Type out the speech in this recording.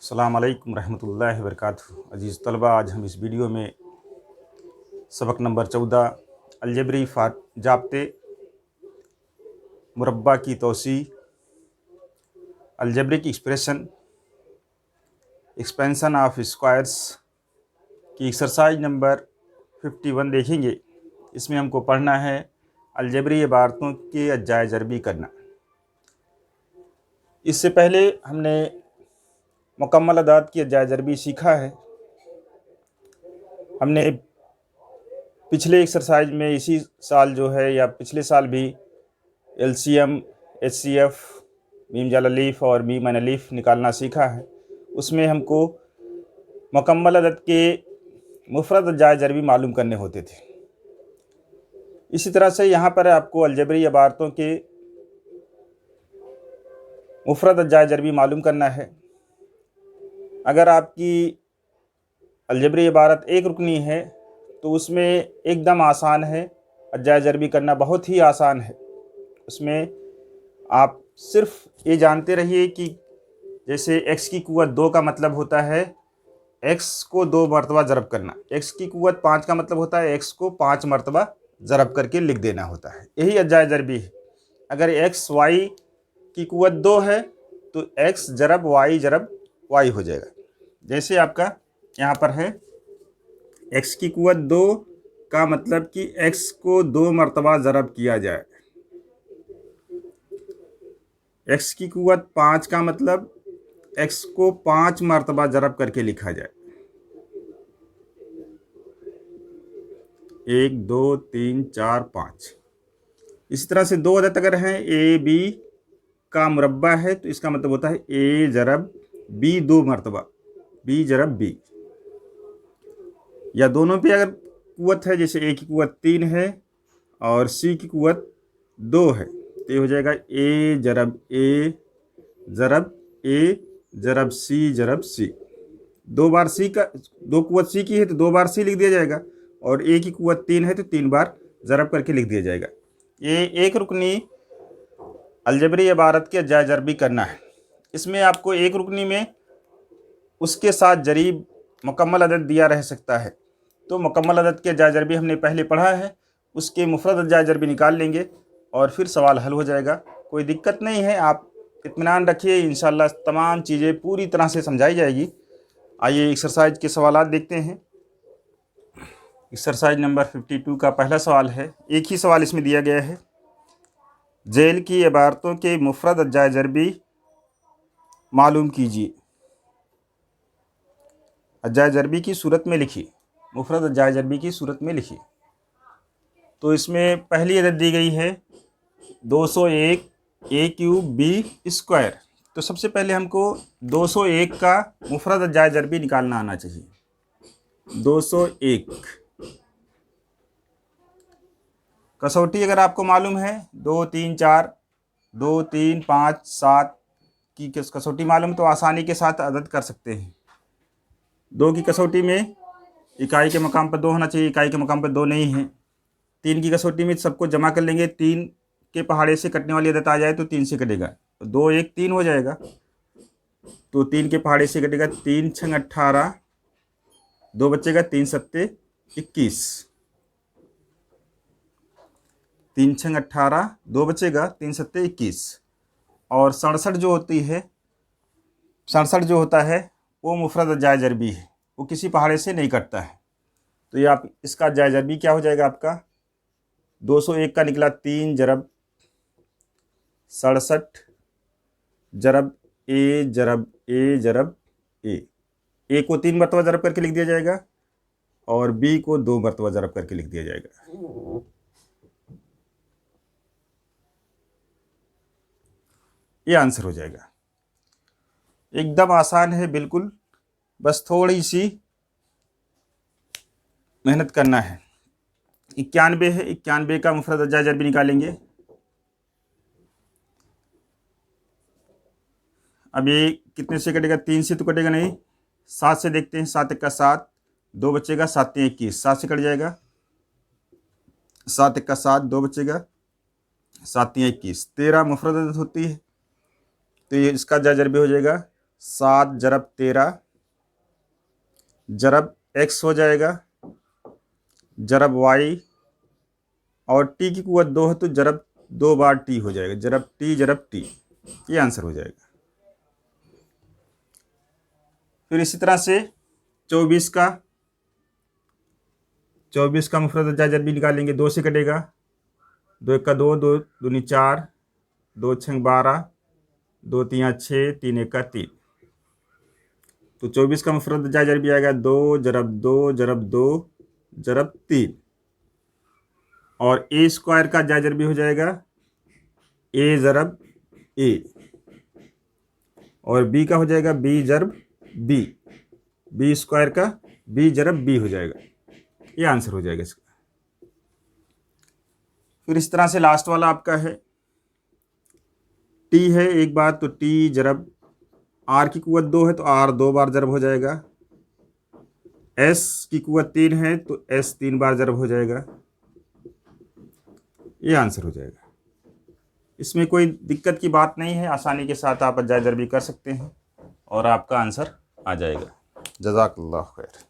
अस्सलाम वालेकुम रहमतुल्लाहि व बरकातुहू। अज़ीज़ तलबा, आज हम इस वीडियो में सबक नंबर 14 अलजबरी जाब्ते मुरब्बा की तोसी अलजबरिक एक्सपेंशन ऑफ स्क्वायर्स की एक्सरसाइज नंबर 51 देखेंगे। इसमें हमको पढ़ना है अलजबरी इबारतों के अज्जाए ज़रबी करना। इससे पहले हमने मुकम्मल अदाद की अज्जाए ज़रबी सीखा है। हमने पिछले एक्सरसाइज में इसी साल जो है या पिछले साल भी एलसीएम, एचसीएफ, मीम जाल अलीफ और मीम अन अलीफ निकालना सीखा है। उसमें हमको मुकम्मल अदद के मुफरद अज्जाए ज़रबी मालूम करने होते थे। इसी तरह से यहाँ पर आपको अलजबरी इबारतों के मुफरद अज्जाए ज़रबी मालूम करना है। अगर आपकी अलजबरी इबारत एक रुकनी है तो उसमें एकदम आसान है, अज्जाए ज़रबी करना बहुत ही आसान है। उसमें आप सिर्फ ये जानते रहिए कि जैसे x की कुव्वत 2 का मतलब होता है x को 2 मरतबा ज़रब करना, x की कुव्वत 5 का मतलब होता है x को 5 मरतबा ज़रब करके लिख देना होता है। यही अज्जाए ज़रबी है। अगर x y की कुव्वत 2 है तो x ज़रब y हो जाएगा। जैसे आपका यहाँ पर है x की कुव्वत 2 का मतलब कि x को 2 मरतबा ज़रब किया जाए। x की कुव्वत 5 का मतलब x को 5 मरतबा ज़रब करके लिखा जाए। 1 2 3 4 5। इसी तरह से 2 अदद अगर हैं a b का मुरब्बा है तो इसका मतलब होता है a ज़रब b 2 मरतबा, b ज़रब b। या दोनों पे अगर कुव्वत है, जैसे a की कुव्वत 3 है और c की कुव्वत 2 है तो ये हो जाएगा a ज़रब a ज़रब a ज़रब c ज़रब c। 2 bar c का 2 कुव्वत c की है तो 2 बार c लिख दिया जाएगा और a की कुव्वत 3 है तो 3 बार ज़रब करके लिख दिया जाएगा। ये एक रुकनी अलजबरी इबारत के अज्जाए ज़रबी करना है। इसमें आपको एक रुकनी में उसके साथ जरीब मुकम्मल अदद दिया रह सकता है। तो मुकम्मल अदद के अज्जाए ज़रबी हमने पहले पढ़ा है, उसके मुफरद अज्जाए ज़रबी निकाल लेंगे और फिर सवाल हल हो जाएगा। कोई दिक्कत नहीं है, आप इत्मीनान रखिए, इंशाअल्लाह तमाम चीज़ें पूरी तरह से समझाई जाएगी। आइए एक्सरसाइज के सवालात देखते हैं। एक्सरसाइज नंबर 52 का पहला सवाल है। एक ही सवाल इसमें दिया गया है। जेल की इबारतों के मुफरद अज्जाए ज़रबी मालूम कीजिए। अज्जाए ज़रबी की सूरत में लिखिए, मुफरद अज्जाए ज़रबी की सूरत में लिखिए। तो इसमें पहली अदद दी गई है 201 a क्यूब b स्क्वायर। तो सबसे पहले हमको 201 का मुफरद अज्जाए ज़रबी निकालना आना चाहिए। 201 कसौटी अगर आपको मालूम है 2 3 4 2 3 5 7 की कसौटी मालूम तो आसानी के साथ अदद कर सकते हैं। 2 की कसौटी में इकाई के मकाम पर 2 होना चाहिए, इकाई के मकाम पर 2 नहीं है। 3 की कसौटी में सबको जमा कर लेंगे, 3 के पहाड़े से कटने वाली अदद आ जाए तो 3 से कटेगा, तो 2 1 3 हो जाएगा। तो 3 के पहाड़े से कटेगा, 3 छंग 18, 2 बचेगा, 3 सत्ते 21, 3 छंग 18, 2 बचेगा, 3 सत्ते 21। और 67 जो होती है, 67 जो होता है वो मुफरद अज्जाए ज़रबी है, वो किसी पहाड़े से नहीं कटता है। तो ये आप इसका अज्जाए ज़रबी क्या हो जाएगा आपका 201 का निकला 3 ज़रब 67 ज़रब a ज़रब a ज़रब a को 3 मरतबा ज़रब करके लिख दिया जाएगा और b को 2 मरतबा ज़रब करके लिख दिया जाएगा। ये आंसर हो जाएगा। एकदम आसान है बिल्कुल, बस थोड़ी सी मेहनत करना है। 91 है, 91 का मुफरद अज्जाए ज़रबी निकालेंगे। अब ये कितने से कटेगा, 3 से तो कटेगा नहीं, 7 से देखते हैं। 7 1 का 7, 2 बचेगा, 7 3 21, 7 से कट जाएगा, 7 1 का 7, 2 बचेगा, 7 3 21, 13 मुफरद अदद होती है। तो ये इसका अज्जाए ज़रबी हो जाएगा 7 ज़रब 13 ज़रब x हो जाएगा, ज़रब y, और t की कुव्वत 2 है तो ज़रब 2 बार t हो जाएगा, ज़रब t, ये आंसर हो जाएगा। फिर इसी तरह से 24 का मुफरद जायज़र भी निकालेंगे। 2 से कटेगा, 2 1 का 2, 2 दूनी 4, 2 6 12, 2 3 6, 3 1 का 3। तो 24 का मुफरद जायज़र भी आएगा 2 ज़रब 2 ज़रब 2 ज़रब 3, और ए स्क्वायर का जायज़र भी हो जाएगा ए ज़रब ए, और बी का हो जाएगा बी ज़रब बी, बी स्क्वायर का बी ज़रब बी हो जाएगा, ये आंसर हो जाएगा इसका। फिर इस तरह से लास्ट वाला आपका है टी है एक बार, तो टी ज़रब आर की कुव्वत 2 है तो आर 2 बार ज़रब हो जाएगा, एस की कुव्वत 3 है तो एस 3 बार ज़रब हो जाएगा, ये आंसर हो जाएगा। इसमें कोई दिक्कत की बात नहीं है, आसानी के साथ आप जायज़र भी कर सकते हैं और आपका आंसर आ जाएगा। जज़ाकल्लाह खैर।